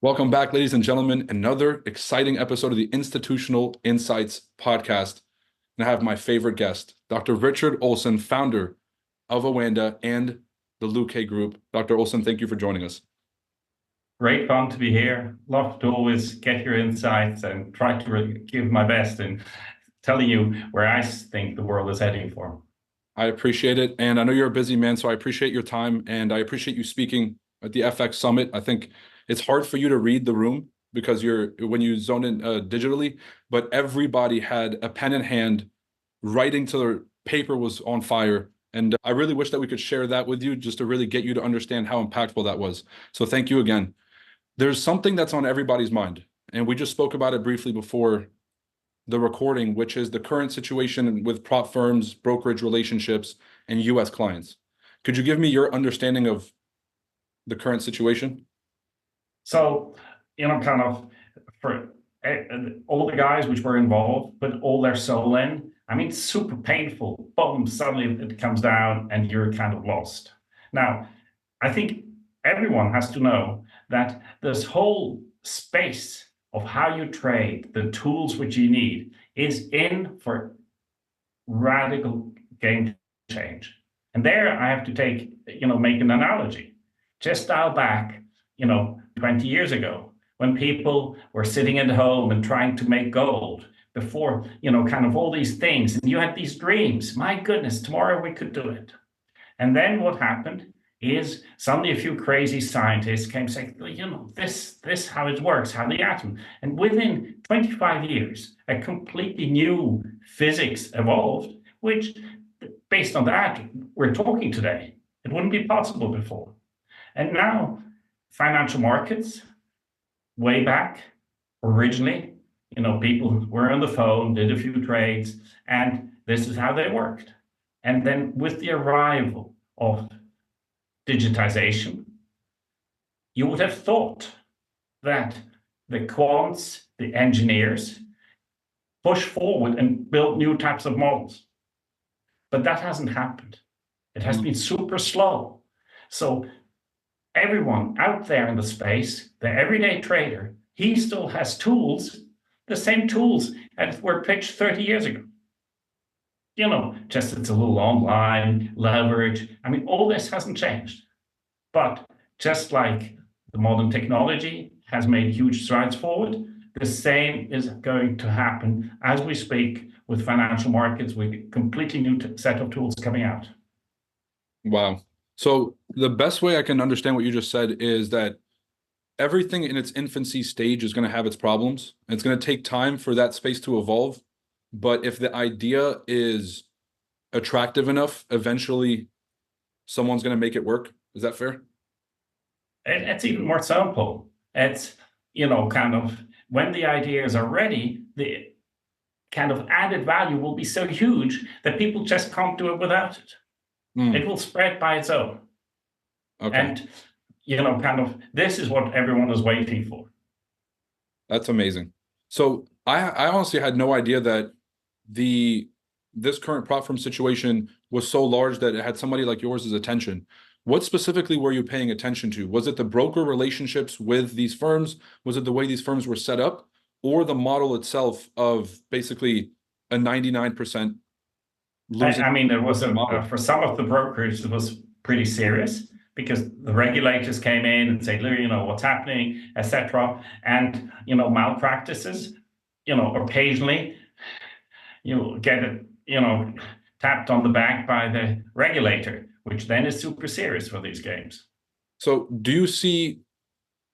Welcome back, ladies and gentlemen. Another exciting episode of the Institutional Insights podcast. And I have my favorite guest, Dr. Richard Olsen, founder of OANDA and the Luque Group. Dr. Olsen, thank you for joining us. Great fun to be here. Love to always get your insights and try to give my best in telling you where I think the world is heading for. I appreciate it. And I know you're a busy man, so I appreciate your time. And I appreciate you speaking at the FX Summit. I think it's hard for you to read the room because when you zone in digitally, but everybody had a pen in hand, writing till their paper was on fire. And I really wish that we could share that with you just to really get you to understand how impactful that was. So thank you again. There's something that's on everybody's mind, and we just spoke about it briefly before the recording, which is the current situation with prop firms, brokerage relationships, and US clients. Could you give me your understanding of the current situation? So, kind of for all the guys which were involved, put all their soul in. I mean, it's super painful. Boom, suddenly it comes down and you're kind of lost. Now, I think everyone has to know that this whole space of how you trade, the tools which you need, is in for radical game change. And there I have to make an analogy. Just dial back, 20 years ago, when people were sitting at home and trying to make gold before, kind of all these things, and you had these dreams. My goodness, tomorrow we could do it. And then what happened is suddenly a few crazy scientists came saying, this how it works, how the atom. And within 25 years, a completely new physics evolved, which based on that, we're talking today. It wouldn't be possible before. And now financial markets, way back, originally, people were on the phone, did a few trades, and this is how they worked. And then with the arrival of digitization, you would have thought that the quants, the engineers, push forward and build new types of models. But that hasn't happened. It has been super slow. So everyone out there in the space, the everyday trader, he still has tools, the same tools that were pitched 30 years ago. Just it's a little online, leverage. I mean, all this hasn't changed. But just like the modern technology has made huge strides forward, the same is going to happen as we speak with financial markets with a completely new set of tools coming out. Wow. So the best way I can understand what you just said is that everything in its infancy stage is going to have its problems. And it's going to take time for that space to evolve. But if the idea is attractive enough, eventually someone's going to make it work. Is that fair? It's even more simple. It's, kind of when the ideas are ready, the kind of added value will be so huge that people just can't do it without it. It will spread by its own. Okay. And, kind of this is what everyone is waiting for. That's amazing. So I honestly had no idea that this current prop firm situation was so large that it had somebody like yours' attention. What specifically were you paying attention to? Was it the broker relationships with these firms? Was it the way these firms were set up? Or the model itself of basically a 99% losing? I mean, there was for some of the brokers, it was pretty serious because the regulators came in and said, what's happening, etc. And, malpractices, occasionally you get it, tapped on the back by the regulator, which then is super serious for these games. So do you see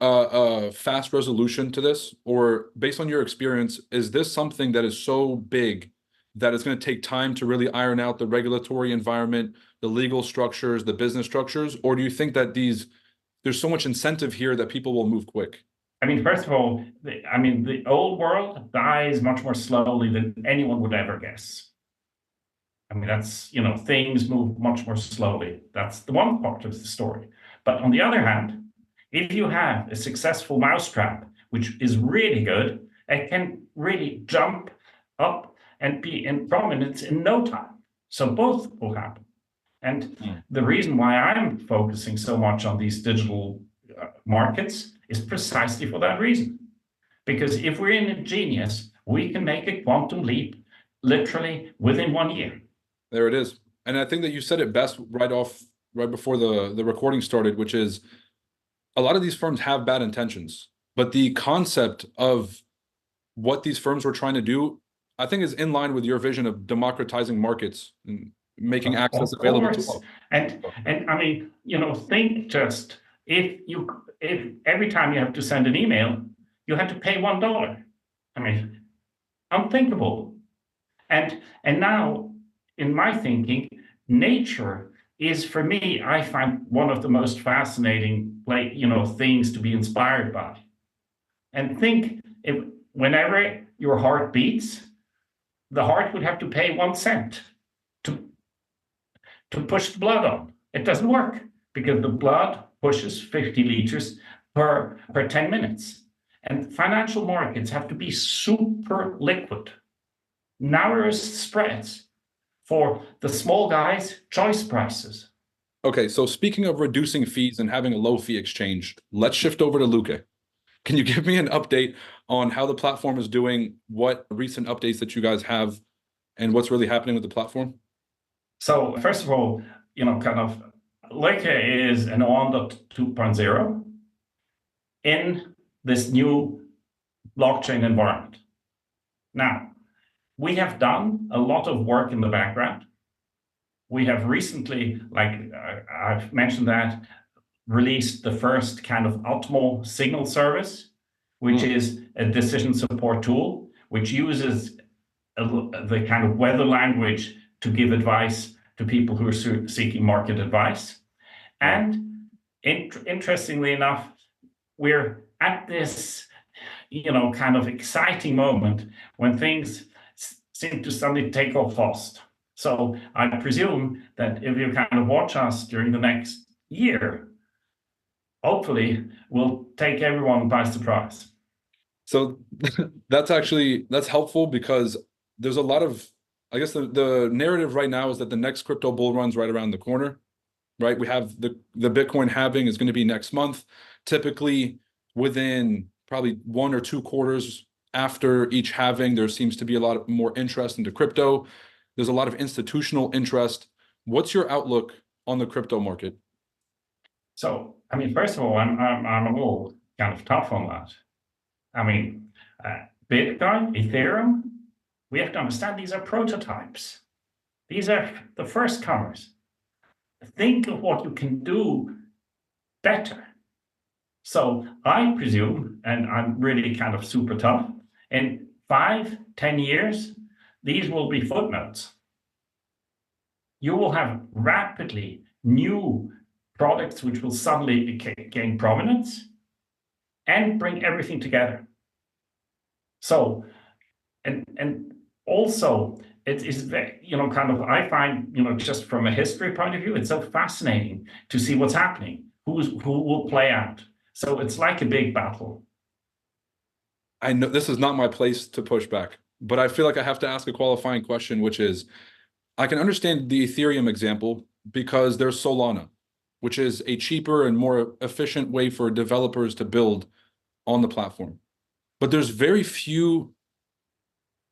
a fast resolution to this? Or based on your experience, is this something that is so big that it's going to take time to really iron out the regulatory environment, the legal structures, the business structures? Or do you think that there's so much incentive here that people will move quick? I mean, first of all, the old world dies much more slowly than anyone would ever guess. I mean, that's, things move much more slowly. That's the one part of the story. But on the other hand, if you have a successful mousetrap, which is really good, it can really jump up and be in prominence in no time. So both will happen. And the reason why I'm focusing so much on these digital markets is precisely for that reason. Because if we're ingenious, we can make a quantum leap literally within 1 year. There it is. And I think that you said it best right before the recording started, which is a lot of these firms have bad intentions, but the concept of what these firms were trying to do, I think, is in line with your vision of democratizing markets and making access available to all. And I mean, think just if every time you have to send an email, you had to pay $1. I mean, unthinkable. And now, in my thinking, nature is, for me, I find one of the most fascinating, things to be inspired by. And think, whenever your heart beats, the heart would have to pay 1 cent to push the blood on. It doesn't work because the blood pushes 50 liters per 10 minutes. And financial markets have to be super liquid, narrowest spreads for the small guys, choice prices. Okay, so speaking of reducing fees and having a low fee exchange, let's shift over to Luque. Can you give me an update on how the platform is doing, what recent updates that you guys have, and what's really happening with the platform? So first of all, Luque is an OANDA 2.0 in this new blockchain environment. Now, we have done a lot of work in the background. We have recently, I've mentioned that, released the first kind of optimal signal service, which is a decision support tool, which uses the kind of weather language to give advice to people who are seeking market advice. And interestingly enough, we're at this, kind of exciting moment when things seem to suddenly take off fast. So I presume that if you kind of watch us during the next year, hopefully we'll take everyone by surprise. So that's helpful because there's a lot of, I guess the narrative right now is that the next crypto bull run's right around the corner, right? We have the Bitcoin halving is going to be next month. Typically within probably 1 or 2 quarters after each halving, there seems to be a lot more interest into crypto. There's a lot of institutional interest. What's your outlook on the crypto market? So, I mean, first of all, I'm a little kind of tough on that. I mean, Bitcoin, Ethereum, we have to understand these are prototypes. These are the first comers. Think of what you can do better. So I presume, and I'm really kind of super tough, in 5-10 years, these will be footnotes. You will have rapidly new products which will suddenly gain prominence and bring everything together. So, and also it is, I find, just from a history point of view, it's so fascinating to see what's happening, who will play out. So it's like a big battle. I know this is not my place to push back, but I feel like I have to ask a qualifying question, which is, I can understand the Ethereum example because there's Solana, which is a cheaper and more efficient way for developers to build on the platform. But there's very few,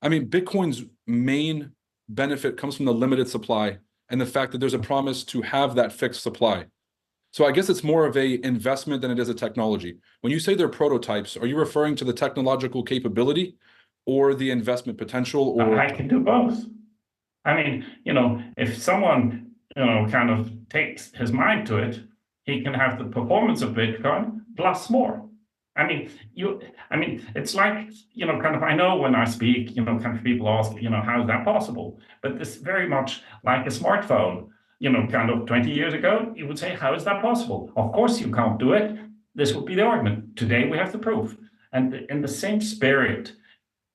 I mean, Bitcoin's main benefit comes from the limited supply and the fact that there's a promise to have that fixed supply. So I guess it's more of a investment than it is a technology. When you say they're prototypes, are you referring to the technological capability or the investment potential? Or I can do both. I mean, if someone, kind of takes his mind to it, he can have the performance of Bitcoin plus more. I mean, it's like, kind of, I know when I speak, kind of people ask, how is that possible? But this very much like a smartphone, kind of 20 years ago, you would say, how is that possible? Of course you can't do it. This would be the argument. Today we have the proof. And in the same spirit,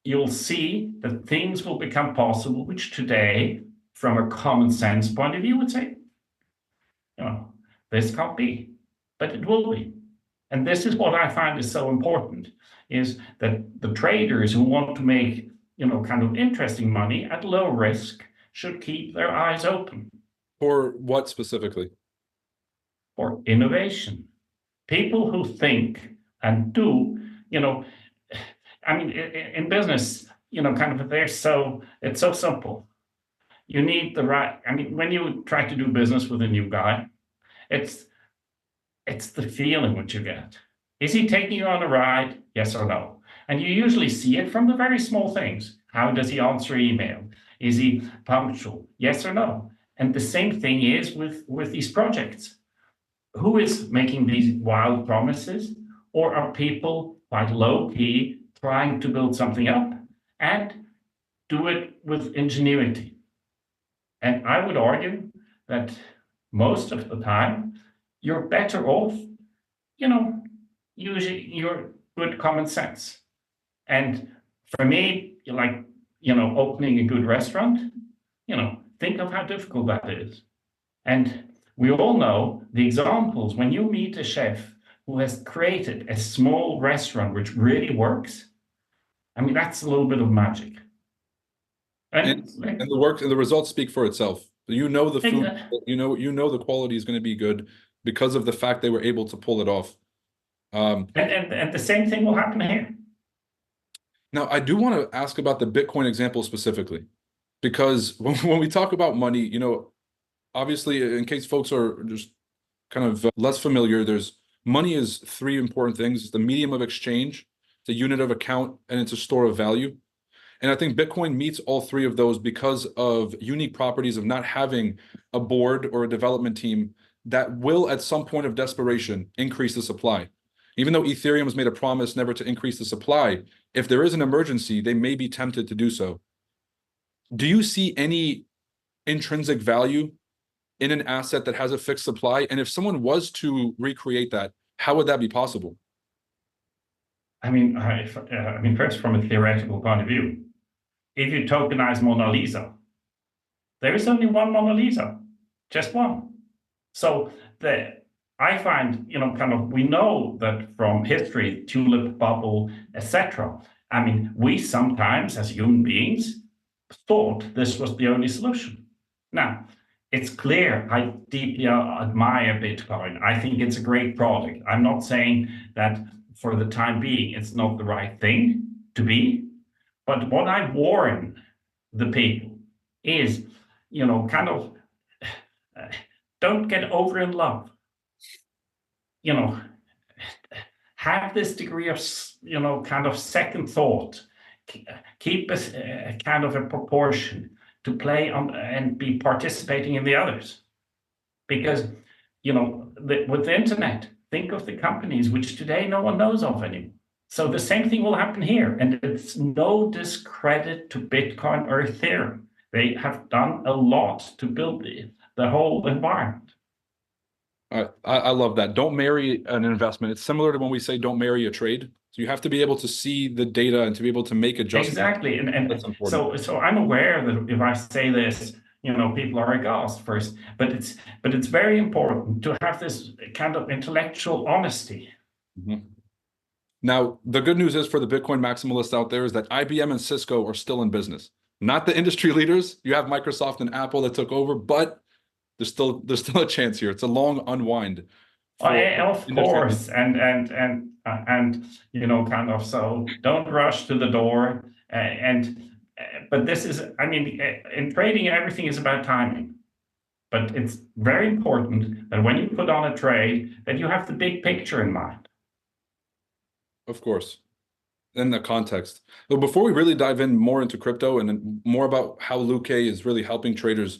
you'll see that things will become possible, which today, from a common sense point of view, would say, this can't be, but it will be. And this is what I find is so important, is that the traders who want to make, kind of interesting money at low risk should keep their eyes open. For what specifically? For innovation. people who think and do, I mean, in business, kind of it's so simple. You need the right, I mean, when you try to do business with a new guy, it's the feeling what you get. Is he taking you on a ride? Yes or no? And you usually see it from the very small things. How does he answer email? Is he punctual? Yes or no? And the same thing is with these projects. Who is making these wild promises? Or are people quite low key trying to build something up and do it with ingenuity? And I would argue that most of the time, you're better off, using your good common sense. And for me, like, opening a good restaurant, think of how difficult that is. And we all know the examples when you meet a chef who has created a small restaurant which really works. I mean, that's a little bit of magic. And the results speak for itself. You know the food, you know the quality is going to be good because of the fact they were able to pull it off. And the same thing will happen here. Now, I do want to ask about the Bitcoin example specifically, because when we talk about money, obviously, in case folks are just kind of less familiar, money is three important things. It's the medium of exchange, it's a unit of account, and it's a store of value. And I think Bitcoin meets all three of those because of unique properties of not having a board or a development team that will, at some point of desperation, increase the supply. Even though Ethereum has made a promise never to increase the supply, if there is an emergency, they may be tempted to do so. Do you see any intrinsic value in an asset that has a fixed supply? And if someone was to recreate that, how would that be possible? I mean, first, from a theoretical point of view, if you tokenize Mona Lisa, there is only one Mona Lisa, just one. So I find, we know that from history, tulip bubble, etc. I mean, we sometimes, as human beings, thought this was the only solution. Now, it's clear I deeply admire Bitcoin. I think it's a great product. I'm not saying that for the time being, it's not the right thing to be. But what I warn the people is, don't get over in love. Have this degree of, second thought. Keep a kind of a proportion to play on and be participating in the others. Because, with the internet, think of the companies which today no one knows of anymore. So the same thing will happen here. And it's no discredit to Bitcoin or Ethereum. They have done a lot to build the whole environment. I love that. Don't marry an investment. It's similar to when we say don't marry a trade. So you have to be able to see the data and to be able to make adjustments. Exactly. And so I'm aware that if I say this, people are aghast first, but it's very important to have this kind of intellectual honesty. Mm-hmm. Now, the good news is for the Bitcoin maximalists out there is that IBM and Cisco are still in business. Not the industry leaders. You have Microsoft and Apple that took over, but there's still a chance here. It's a long unwind. Of course, and so don't rush to the door. But this is, in trading, everything is about timing. But it's very important that when you put on a trade, that you have the big picture in mind. Of course, in the context. But before we really dive in more into crypto and more about how Luque is really helping traders,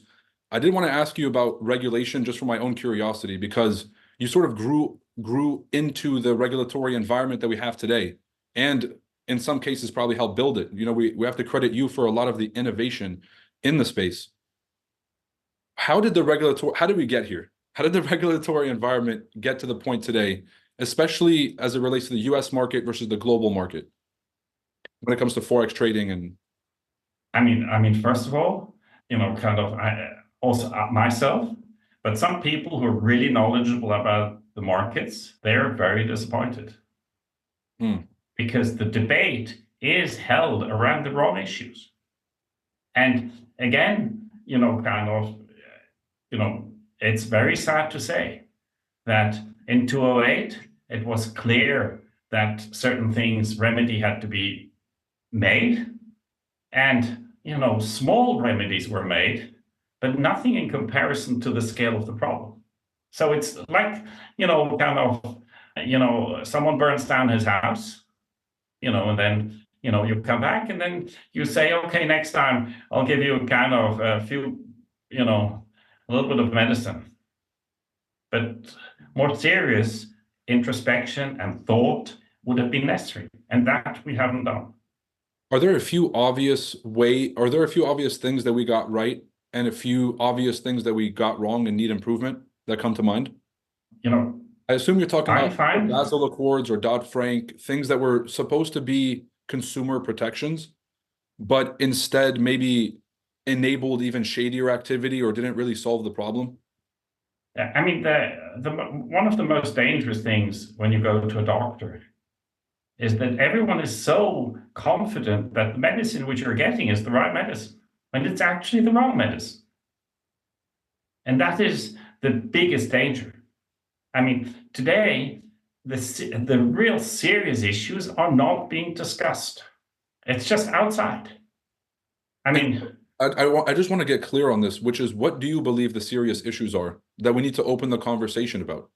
I did want to ask you about regulation just for my own curiosity, because you sort of grew into the regulatory environment that we have today, and in some cases probably helped build it. We have to credit you for a lot of the innovation in the space. How did we get here? How did the regulatory environment get to the point today, especially as it relates to the US market versus the global market when it comes to forex trading? And first of all, also myself, but some people who are really knowledgeable about the markets, they're very disappointed. Because the debate is held around the wrong issues. And again, it's very sad to say that in 2008, it was clear that certain things, remedy had to be made, and small remedies were made, but nothing in comparison to the scale of the problem. So it's like, someone burns down his house, and then, you come back and then you say, okay, next time I'll give you kind of a few, a little bit of medicine. But more serious introspection and thought would have been necessary, and that we haven't done. Are there a few obvious things that we got right and a few obvious things that we got wrong and need improvement that come to mind? I assume you're talking about Basel Accords or Dodd-Frank, things that were supposed to be consumer protections, but instead maybe enabled even shadier activity or didn't really solve the problem. I mean, one of the most dangerous things when you go to a doctor is that everyone is so confident that the medicine which you're getting is the right medicine, when it's actually the wrong medicine. And that is the biggest danger. I mean, today, the real serious issues are not being discussed. It's just outside. I mean, I just want to get clear on this, which is, what do you believe the serious issues are that we need to open the conversation about?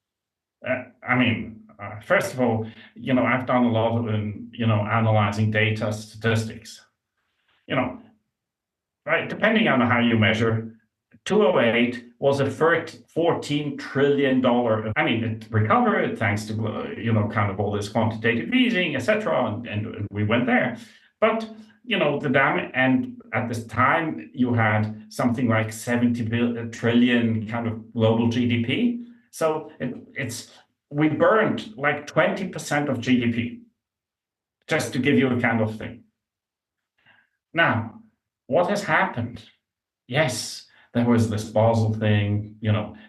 First of all, I've done a lot of, analyzing data statistics. Right, depending on how you measure, 2008 was a $14 trillion. I mean, it recovered thanks to, kind of all this quantitative easing, etc., and we went there. But, the damage, and at this time, you had something like 70 trillion kind of global GDP. So we burned like 20% of GDP, just to give you a kind of thing. Now, what has happened? Yes, there was this Basel thing,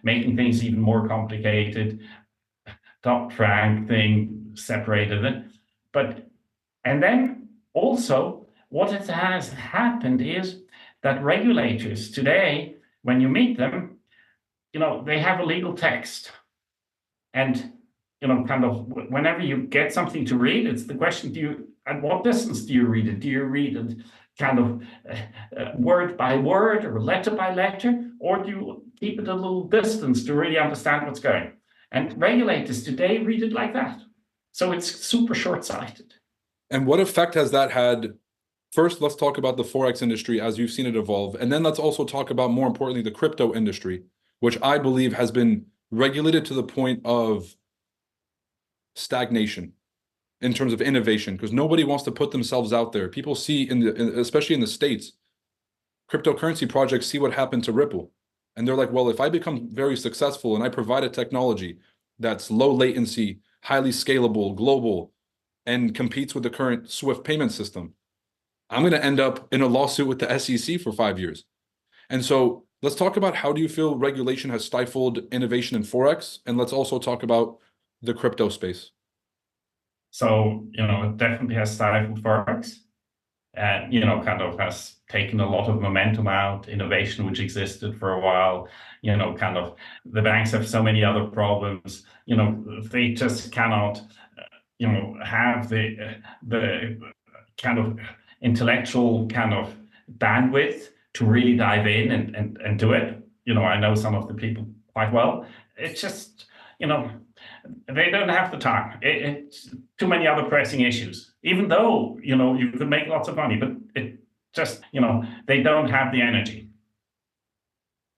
making things even more complicated. Dodd-Frank thing separated it. And then also, what has happened is that regulators today, when you meet them, they have a legal text. And, kind of whenever you get something to read, it's the question, at what distance do you read it? Do you read it kind of word by word or letter by letter, or do you keep it a little distance to really understand what's going? And regulators today read it like that. So it's super short-sighted. And what effect has that had? First, let's talk about the forex industry as you've seen it evolve. And then let's also talk about, more importantly, the crypto industry, which I believe has been regulated to the point of stagnation in terms of innovation, because nobody wants to put themselves out there. People see, especially in the States, cryptocurrency projects see what happened to Ripple. And they're like, well, if I become very successful and I provide a technology that's low latency, highly scalable, global, and competes with the current SWIFT payment system, I'm going to end up in a lawsuit with the SEC for 5 years. And so let's talk about, how do you feel regulation has stifled innovation in forex? And let's also talk about the crypto space. So, it definitely has stifled forex, and, kind of has taken a lot of momentum out, innovation which existed for a while. Kind of the banks have so many other problems, they just cannot, have the kind of intellectual kind of bandwidth to really dive in and do it. I know some of the people quite well. It's just, they don't have the time. It's too many other pressing issues, even though, you could make lots of money, but it just, they don't have the energy.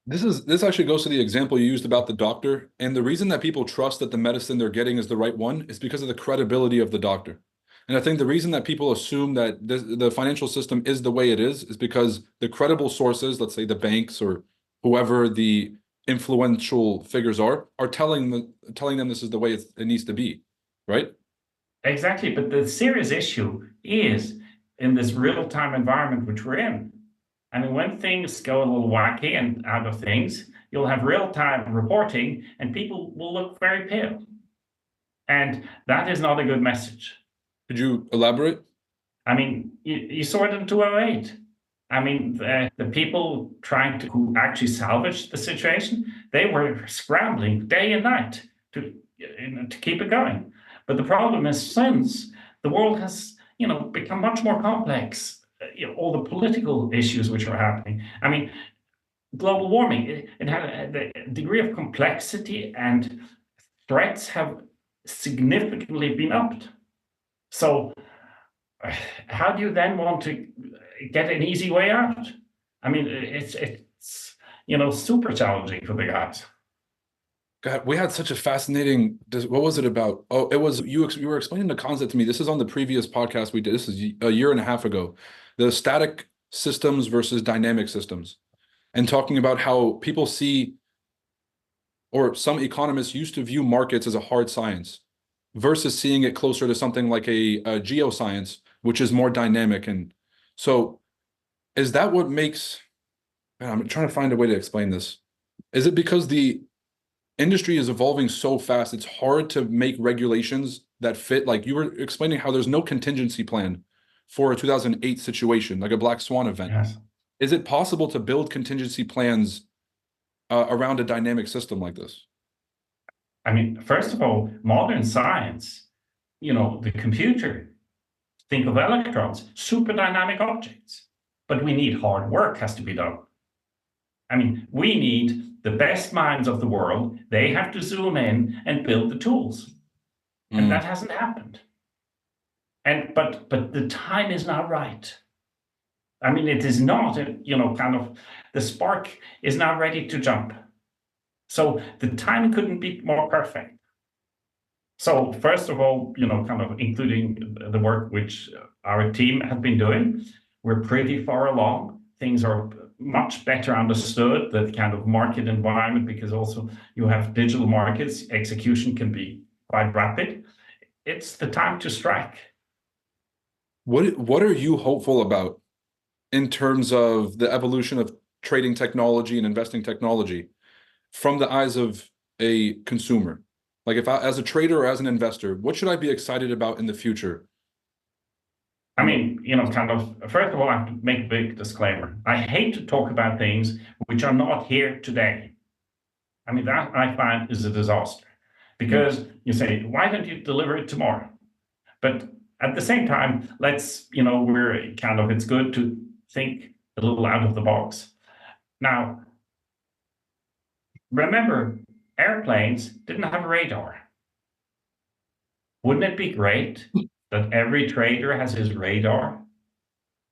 This actually goes to the example you used about the doctor. And the reason that people trust that the medicine they're getting is the right one is because of the credibility of the doctor. And I think the reason that people assume that the financial system is the way it is because the credible sources, let's say the banks or whoever the influential figures are telling them this is the way it needs to be, right? Exactly. But the serious issue is in this real-time environment which we're in. I mean, when things go a little wacky and out of things, you'll have real-time reporting and people will look very pale. And that is not a good message. Could you elaborate? I mean, you saw it in 2008. I mean, the people trying to actually salvage the situation, they were scrambling day and night to to keep it going. But the problem is, since the world has, become much more complex, all the political issues which are happening. I mean, global warming, it had the degree of complexity and threats have significantly been upped. So how do you then want to get an easy way out? I mean, it's super challenging for the guys. God, we had such a fascinating. What was it about? Oh, it was you. You were explaining the concept to me. This is on the previous podcast we did. This is a year and a half ago. The static systems versus dynamic systems, and talking about how people see, or some economists used to view markets as a hard science, versus seeing it closer to something like a geoscience, which is more dynamic. And so, is that what makes? Man, I'm trying to find a way to explain this. Is it because the industry is evolving so fast, it's hard to make regulations that fit? Like you were explaining how there's no contingency plan for a 2008 situation, like a black swan event. Yes. Is it possible to build contingency plans around a dynamic system like this? I mean, first of all, modern science, the computer, think of electrons, super dynamic objects, but we need hard work has to be done. I mean, we need the best minds of the world. They have to zoom in and build the tools. And that hasn't happened. But the time is not right. I mean, it is not, kind of, the spark is not ready to jump. So the time couldn't be more perfect. So first of all, kind of including the work which our team has been doing, we're pretty far along. Things are much better understood, that kind of market environment, because also you have digital markets, execution can be quite rapid. It's the time to strike. What are you hopeful about in terms of the evolution of trading technology and investing technology from the eyes of a consumer? Like if I, as a trader or as an investor, what should I be excited about in the future? I mean, kind of, first of all, I have to make a big disclaimer. I hate to talk about things which are not here today. I mean, that I find is a disaster, because you say, why don't you deliver it tomorrow? But at the same time, let's, we're kind of, it's good to think a little out of the box. Now, remember, airplanes didn't have a radar. Wouldn't it be great that every trader has his radar,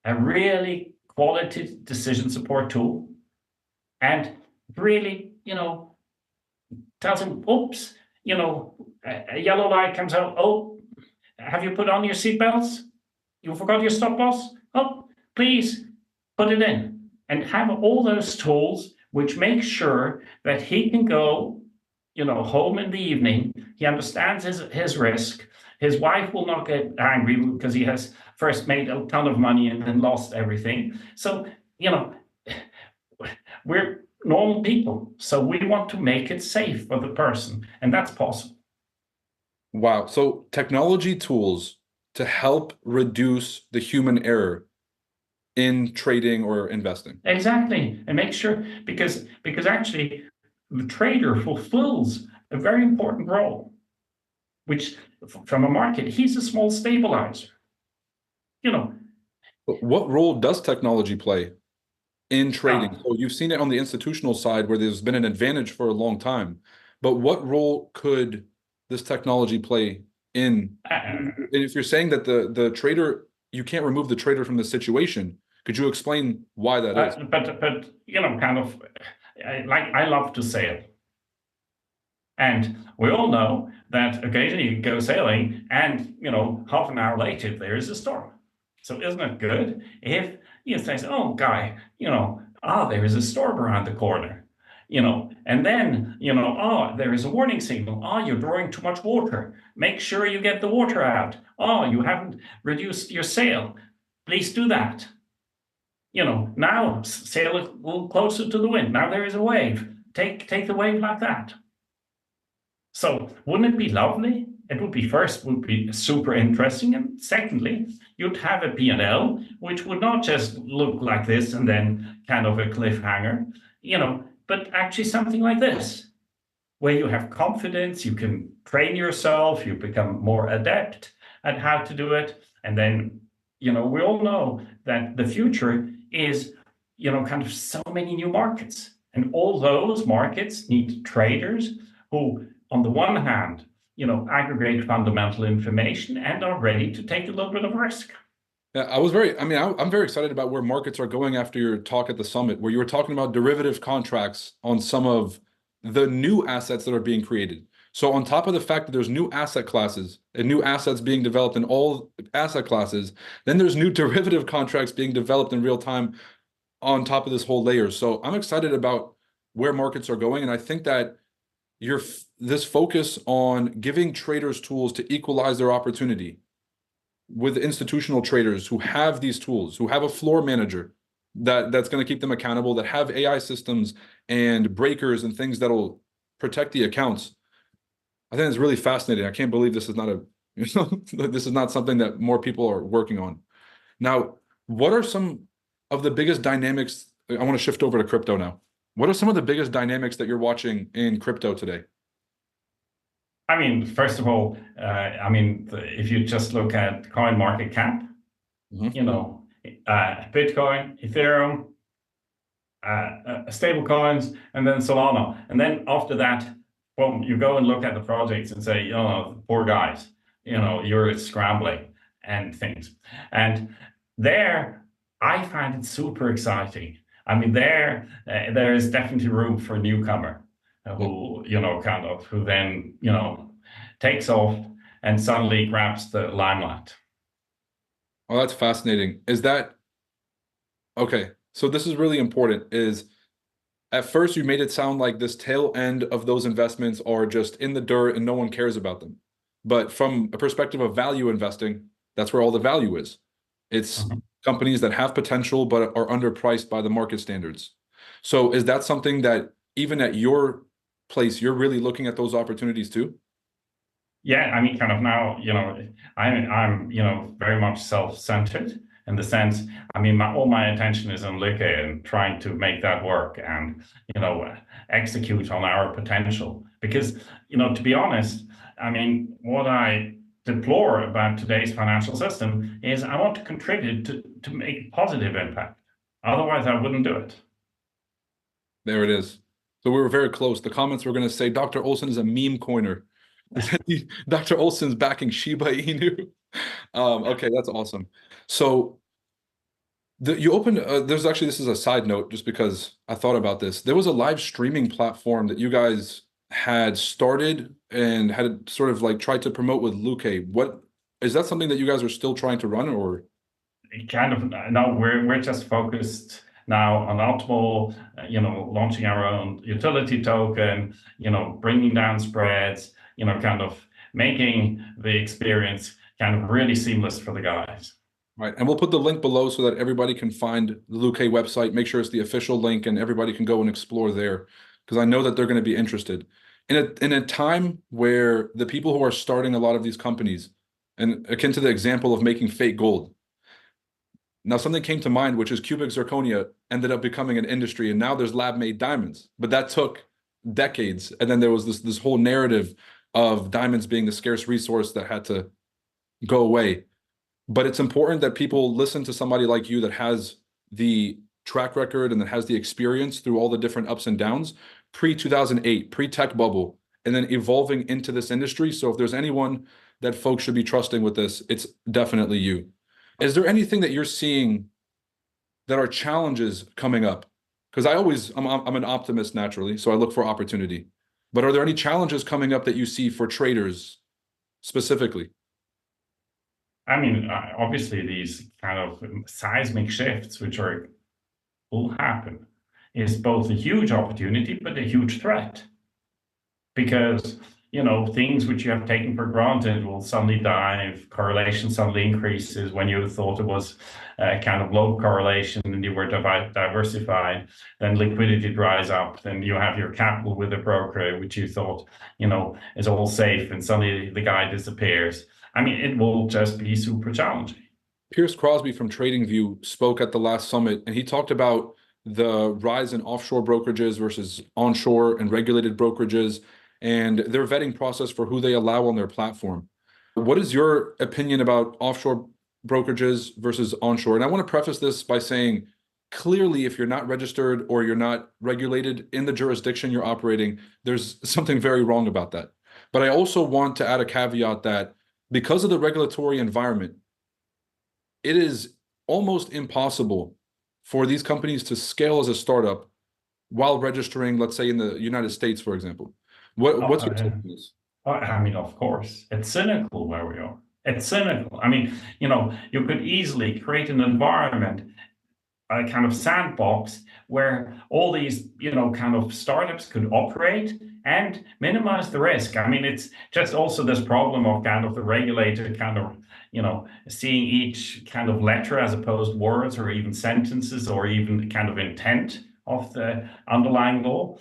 a really quality decision support tool, and really, tells him, oops, a yellow light comes out. Oh, have you put on your seatbelts? You forgot your stop loss? Oh, please put it in. And have all those tools which make sure that he can go, home in the evening. He understands his risk. His wife will not get angry because he has first made a ton of money and then lost everything. So, we're normal people. So we want to make it safe for the person, and that's possible. Wow. So technology tools to help reduce the human error in trading or investing. Exactly. And make sure, because actually the trader fulfills a very important role, which from a market, he's a small stabilizer. But what role does technology play in trading? Oh. So you've seen it on the institutional side where there's been an advantage for a long time, but what role could this technology play in? If you're saying that the trader, you can't remove the trader from the situation, could you explain why that is? But kind of, I love to sail. And we all know that occasionally you go sailing and, half an hour later, there is a storm. So isn't it good if you say, oh, guy, there is a storm around the corner, and then, oh, there is a warning signal. Oh, you're drawing too much water. Make sure you get the water out. Oh, you haven't reduced your sail. Please do that. Now sail a little closer to the wind. Now there is a wave. Take the wave like that. So wouldn't it be lovely? It would be super interesting. And secondly, you'd have a P&L, which would not just look like this and then kind of a cliffhanger, but actually something like this, where you have confidence, you can train yourself, you become more adept at how to do it. And then, we all know that the future is, kind of so many new markets. And all those markets need traders who, on the one hand, aggregate fundamental information and are ready to take a little bit of risk. Yeah, I'm very excited about where markets are going after your talk at the summit, where you were talking about derivative contracts on some of the new assets that are being created. So on top of the fact that there's new asset classes and new assets being developed in all asset classes, then there's new derivative contracts being developed in real time on top of this whole layer. So I'm excited about where markets are going. And I think that this focus on giving traders tools to equalize their opportunity with institutional traders who have these tools, who have a floor manager that's going to keep them accountable, that have AI systems and breakers and things that'll protect the accounts. I think it's really fascinating. I can't believe this is not this is not something that more people are working on. Now, what are some of the biggest dynamics? I want to shift over to crypto now. What are some of the biggest dynamics that you're watching in crypto today? I mean, first of all, if you just look at coin market cap, Bitcoin, Ethereum, stable coins, and then Solana. And then after that, well, you go and look at the projects and say, poor guys, you're scrambling and things. And there, I find it super exciting. I mean, there is definitely room for a newcomer who, who then, takes off and suddenly grabs the limelight. Oh, that's fascinating. Okay, so this is really important, is at first you made it sound like this tail end of those investments are just in the dirt and no one cares about them. But from a perspective of value investing, that's where all the value is. It's companies that have potential but are underpriced by the market standards. So is that something that even at your place, you're really looking at those opportunities too? Yeah, I mean, kind of now, I'm very much self-centered in the sense, I mean, all my attention is on Lykke and trying to make that work and, execute on our potential. Because, to be honest, I mean, what I deplore about today's financial system is I want to contribute to make a positive impact. Otherwise, I wouldn't do it. There it is. So we were very close. The comments were going to say Dr. Olsen is a meme coiner. Dr. Olsen's backing Shiba Inu. Okay, that's awesome. So you opened, this is a side note just because I thought about this. There was a live streaming platform that you guys had started and had sort of like tried to promote with Lykke. What is that something that you guys are still trying to run, or? Kind of, no, we're just focused now on optimal, launching our own utility token, bringing down spreads, kind of making the experience kind of really seamless for the guys. Right, and we'll put the link below so that everybody can find the Lykke website. Make sure it's the official link and everybody can go and explore there, because I know that they're going to be interested. In a time where the people who are starting a lot of these companies, and akin to the example of making fake gold, now something came to mind, which is cubic zirconia ended up becoming an industry, and now there's lab-made diamonds. But that took decades, and then there was this whole narrative of diamonds being the scarce resource that had to go away. But it's important that people listen to somebody like you that has the track record and that has the experience through all the different ups and downs, pre-2008, pre-tech bubble, and then evolving into this industry. So if there's anyone that folks should be trusting with this, it's definitely you. Is there anything that you're seeing that are challenges coming up? Because I'm an optimist naturally, so I look for opportunity. But are there any challenges coming up that you see for traders specifically? I mean, obviously, these kind of seismic shifts, which will happen, is both a huge opportunity but a huge threat. Because, things which you have taken for granted will suddenly dive, correlation suddenly increases when you thought it was kind of low correlation and you were diversified, then liquidity dries up, then you have your capital with a broker, which you thought, is all safe, and suddenly the guy disappears. I mean, it will just be super challenging. Pierce Crosby from TradingView spoke at the last summit, and he talked about the rise in offshore brokerages versus onshore and regulated brokerages. and their vetting process for who they allow on their platform. What is your opinion about offshore brokerages versus onshore? And I want to preface this by saying, clearly, if you're not registered or you're not regulated in the jurisdiction you're operating, there's something very wrong about that. But I also want to add a caveat that because of the regulatory environment, it is almost impossible for these companies to scale as a startup while registering, let's say, in the United States, for example. What's your take on this? I mean, of course, it's cynical where we are. It's cynical. I mean, you could easily create an environment, a kind of sandbox where all these, kind of startups could operate and minimize the risk. I mean, it's just also this problem of kind of the regulator kind of, seeing each kind of letter as opposed words or even sentences or even kind of intent of the underlying law.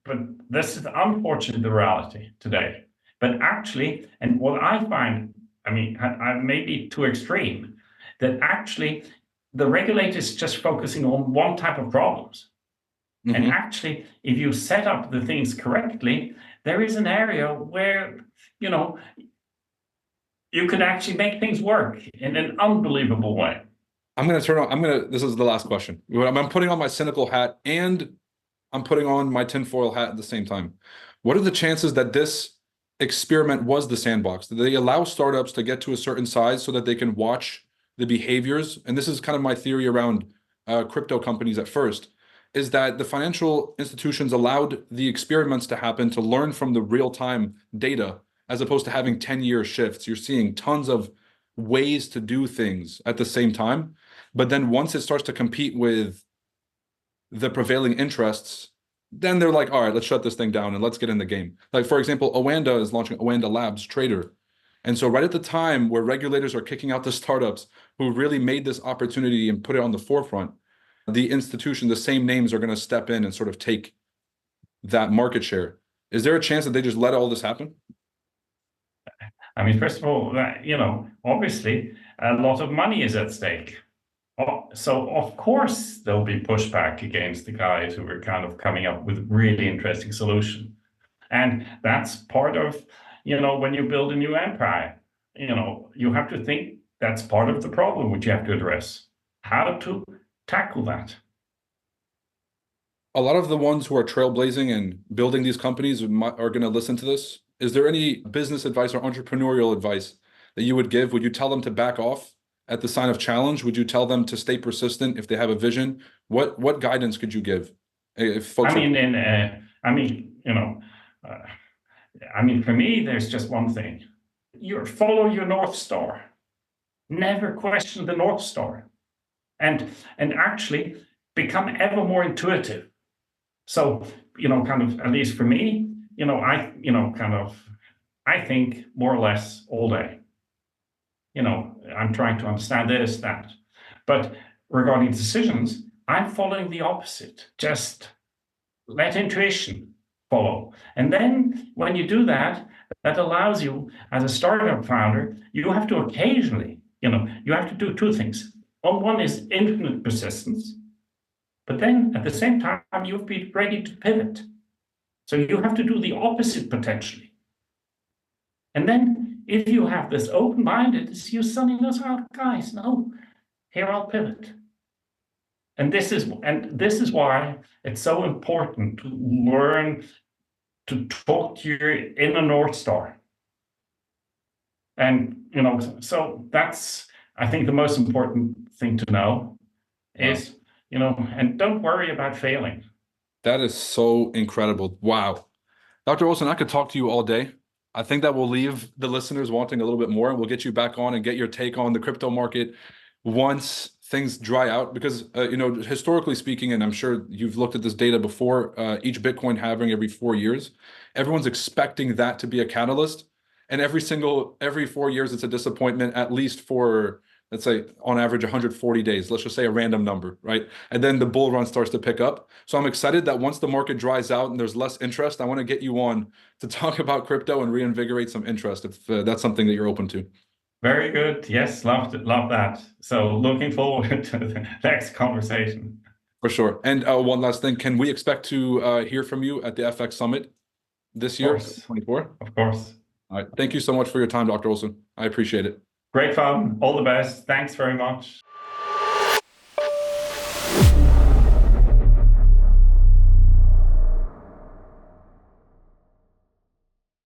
But this is unfortunately the reality today. But actually, and what I find, I mean, I may be too extreme, that actually the regulator is just focusing on one type of problems. Mm-hmm. And actually, if you set up the things correctly, there is an area where, you could actually make things work in an unbelievable way. This is the last question. I'm putting on my cynical hat and I'm putting on my tinfoil hat at the same time. What are the chances that this experiment was the sandbox? That they allow startups to get to a certain size so that they can watch the behaviors? And this is kind of my theory around crypto companies at first, is that the financial institutions allowed the experiments to happen to learn from the real-time data, as opposed to having 10-year shifts. You're seeing tons of ways to do things at the same time. But then once it starts to compete with the prevailing interests, then they're like, all right, let's shut this thing down and let's get in the game. Like, for example, OANDA is launching OANDA Labs Trader. And so right at the time where regulators are kicking out the startups who really made this opportunity and put it on the forefront, the institution, the same names are going to step in and sort of take that market share. Is there a chance that they just let all this happen? I mean, first of all, obviously a lot of money is at stake. So of course there'll be pushback against the guys who are kind of coming up with really interesting solution. And that's part of, when you build a new empire, you have to think that's part of the problem which you have to address. How to tackle that. A lot of the ones who are trailblazing and building these companies are going to listen to this. Is there any business advice or entrepreneurial advice that you would give? Would you tell them to back off at the sign of challenge? Would you tell them to stay persistent if they have a vision? What guidance could you give? If folks for me, there's just one thing. You follow your North Star. Never question the North Star. And actually become ever more intuitive. So, kind of, at least for me, I think more or less all day. I'm trying to understand this, that. But regarding decisions, I'm following the opposite. Just let intuition follow. And then when you do that, that allows you, as a startup founder, you have to occasionally, you have to do two things. One is infinite persistence, but then at the same time, you have to be ready to pivot. So you have to do the opposite potentially. And then if you have this open-mindedness, you suddenly know, oh, guys, no, here I'll pivot. And this is why it's so important to learn to talk to your inner North Star. And, so that's, I think, the most important thing to know is, and don't worry about failing. That is so incredible. Wow. Dr. Olsen, I could talk to you all day. I think that will leave the listeners wanting a little bit more, and we'll get you back on and get your take on the crypto market once things dry out. Because, historically speaking, and I'm sure you've looked at this data before, each Bitcoin halving every 4 years, everyone's expecting that to be a catalyst. And every 4 years, it's a disappointment, at least for, let's say, on average, 140 days. Let's just say a random number, right? And then the bull run starts to pick up. So I'm excited that once the market dries out and there's less interest, I want to get you on to talk about crypto and reinvigorate some interest, if that's something that you're open to. Very good. Yes, love that. So looking forward to the next conversation. For sure. And one last thing, can we expect to hear from you at the FX Summit? this year, course. 24? Of course. All right. Thank you so much for your time, Dr. Olsen. I appreciate it. Great fun. All the best. Thanks very much.